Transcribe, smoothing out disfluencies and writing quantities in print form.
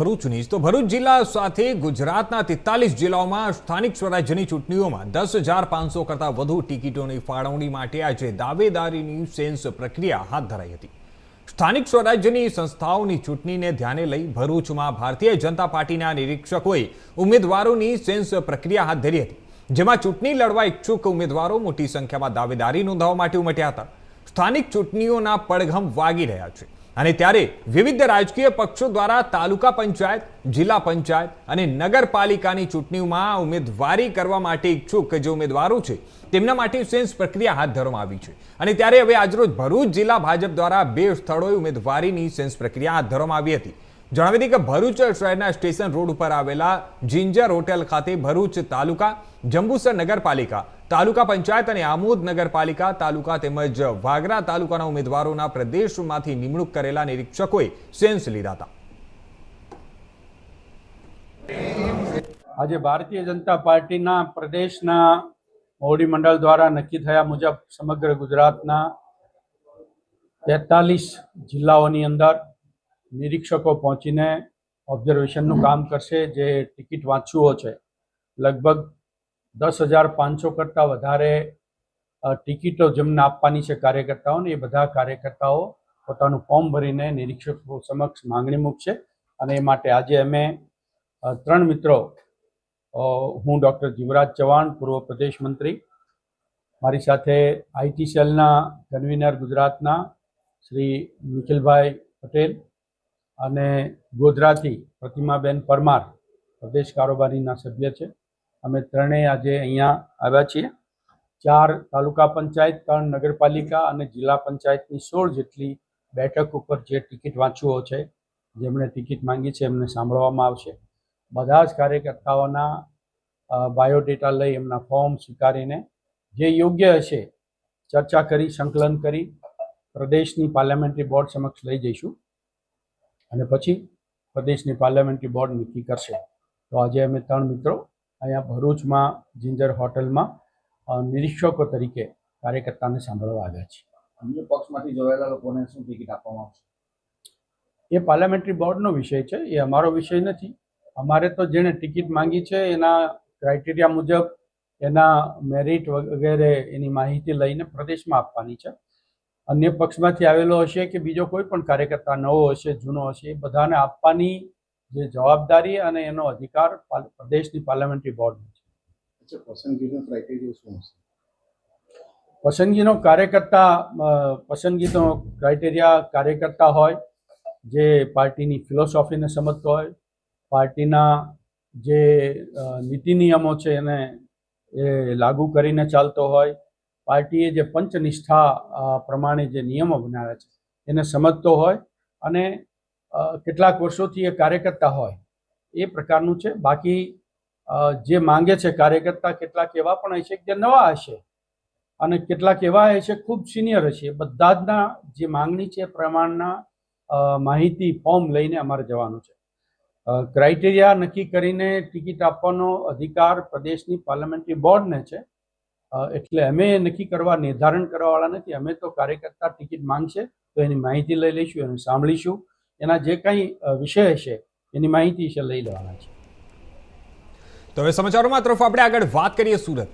ભરૂચની તો ભરૂચ જિલ્લા સાથે ગુજરાતના 43 જિલ્લાઓમાં સ્થાનિક સ્વરાજ્યની ચૂંટણીઓમાં 10,500 કરતાં વધુ ટિકિટોની ફાળવણી માટે આજે દાવેદારીની સેન્સ પ્રક્રિયા હાથ ધરાઈ હતી। સ્થાનિક સ્વરાજ્યની સંસ્થાઓની ચૂંટણીને ધ્યાને લઈ ભરૂચમાં ભારતીય જનતા પાર્ટીના નિરીક્ષકોએ ઉમેદવારોની સેન્સ પ્રક્રિયા હાથ ધરી હતી, જેમાં ચૂંટણી લડવા ઈચ્છુક ઉમેદવારો મોટી સંખ્યામાં દાવેદારી નોંધાવવા માટે ઉમટ્યા હતા। સ્થાનિક ચૂંટણીઓના પડઘમ વાગી રહ્યા છે અને ત્યારે વિવિધ રાજકીય પક્ષો દ્વારા તાલુકા પંચાયત, જિલ્લા પંચાયત અને નગરપાલિકાની ચૂંટણીઓમાં ઉમેદવારી કરવા માટે ઈચ્છુક જે ઉમેદવારો છે તેમના માટે સેન્સ પ્રક્રિયા હાથ ધરવામાં આવી છે। અને ત્યારે હવે આજરોજ ભરૂચ જિલ્લા ભાજપ દ્વારા 2 સ્થળોએ ઉમેદવારીની સેન્સ પ્રક્રિયા હાથ ધરવામાં આવી હતી। જણાવી દઈએ કે ભરૂચ શહેરના સ્ટેશન રોડ ઉપર આવેલા જિંજર હોટેલ ખાતે ભરૂચ તાલુકા, જંબુસર નગરપાલિકા, તાલુકા પંચાયત અને આમોદ નગરપાલિકા તાલુકા તેમજ વાગરા તાલુકાના ઉમેદવારોના પ્રદેશમાંથી નિમણૂક કરેલા નિરીક્ષકોએ સેન્સ લીધા હતા। આજે ભારતીય જનતા પાર્ટીના પ્રદેશના મોવડી મંડળ દ્વારા નક્કી થયા મુજબ સમગ્ર ગુજરાતના 43 જિલ્લાઓની અંદર નિરીક્ષકો પહોંચીને ઓબ્ઝર્વેશનનું કામ કરશે। જે ટિકિટ વાંચુઓ છે, લગભગ 10,500 કરતાં વધારે ટિકિટો જેમને આપવાની છે કાર્યકર્તાઓને, એ બધા કાર્યકર્તાઓ પોતાનું ફોર્મ ભરીને નિરીક્ષકો સમક્ષ માંગણી મૂકશે। અને એ માટે આજે અમે 3 મિત્રો, હું ડૉક્ટર જીવરાજ ચૌહાણ, પૂર્વ પ્રદેશ મંત્રી, મારી સાથે આઈટી સેલના કન્વીનર ગુજરાતના શ્રી નિખિલભાઈ પટેલ અને ગોધરાથી પ્રતિમાબેન પરમાર પ્રદેશ કારોબારીના સભ્ય છે। અમે ત્રણેય આજે અહીંયા આવ્યા છીએ। 4 તાલુકા પંચાયત, 3 નગરપાલિકા અને જિલ્લા પંચાયતની 16 જેટલી બેઠક ઉપર જે ટિકિટ વાંચુઓ છે, જેમણે ટિકિટ માંગી છે, એમને સાંભળવામાં આવશે। બધા જ કાર્યકર્તાઓના બાયોડેટા લઈ એમના ફોર્મ સ્વીકારીને જે યોગ્ય હશે ચર્ચા કરી, સંકલન કરી પ્રદેશની પાર્લામેન્ટરી બોર્ડ સમક્ષ લઈ જઈશું અને પછી પ્રદેશની પાર્લામેન્ટરી બોર્ડ નક્કી કરશે। તો આજે અમે 3 મિત્રો અહીંયા ભરૂચમાં જિંજર હોટલમાં નિરીક્ષકો તરીકે કાર્યકર્તાને સાંભળવા આવ્યા છીએ। અન્ય પક્ષમાંથી જોડાયેલા લોકોને શું ટિકિટ આપવામાં આવશે? એ પાર્લામેન્ટરી બોર્ડનો વિષય છે, એ અમારો વિષય નથી। અમારે તો જેણે ટિકિટ માંગી છે એના ક્રાઇટેરિયા મુજબ એના મેરિટ વગેરે એની માહિતી લઈને પ્રદેશમાં આપવાની છે। અન્ય પક્ષમાંથી આવેલો હશે કે બીજો કોઈ પણ કાર્યકર્તા, નવો હશે, જૂનો હશે, એ બધાને આપવાની જે જવાબદારી અને એનો અધિકાર પ્રદેશની પાર્લામેન્ટરી બોર્ડનો છે। પસંદગીનો ક્રાઇટેરિયા શું હશે? પસંદગીનો ક્રાઇટેરિયા કાર્યકર્તા હોય જે પાર્ટીની ફિલોસોફીને સમજતો હોય, પાર્ટીના જે નીતિ નિયમો છે એને એ લાગુ કરીને ચાલતો હોય, પાર્ટીએ જે પંચનિષ્ઠા પ્રમાણે જે નિયમો બનાવ્યા છે એને સમજતો હોય અને કેટલાક વર્ષોથી એ કાર્યકર્તા હોય, એ પ્રકારનું છે। બાકી જે માંગે છે કાર્યકર્તા, કેટલાક એવા પણ હશે જે નવા હશે અને કેટલાક એવા હશે ખૂબ સિનિયર હશે। બધા જના જે માંગણી છે એ પ્રમાણના માહિતી ફોર્મ લઈને અમારે જવાનું છે। ક્રાઇટેરિયા નક્કી કરીને ટિકિટ આપવાનો અધિકાર પ્રદેશની પાર્લામેન્ટરી બોર્ડને છે, એટલે અમે નક્કી કરવા, નિર્ધારણ કરવાવાળા નથી। અમે તો કાર્યકર્તા ટિકિટ માંગશે તો એની માહિતી લઈ લઈશું, એને સાંભળીશું, એના જે કંઈ વિષય હશે એની માહિતી છે લઈ લેવાના છે। તો હવે સમાચારોમાં તરફ આપણે આગળ વાત કરીએ સુરત।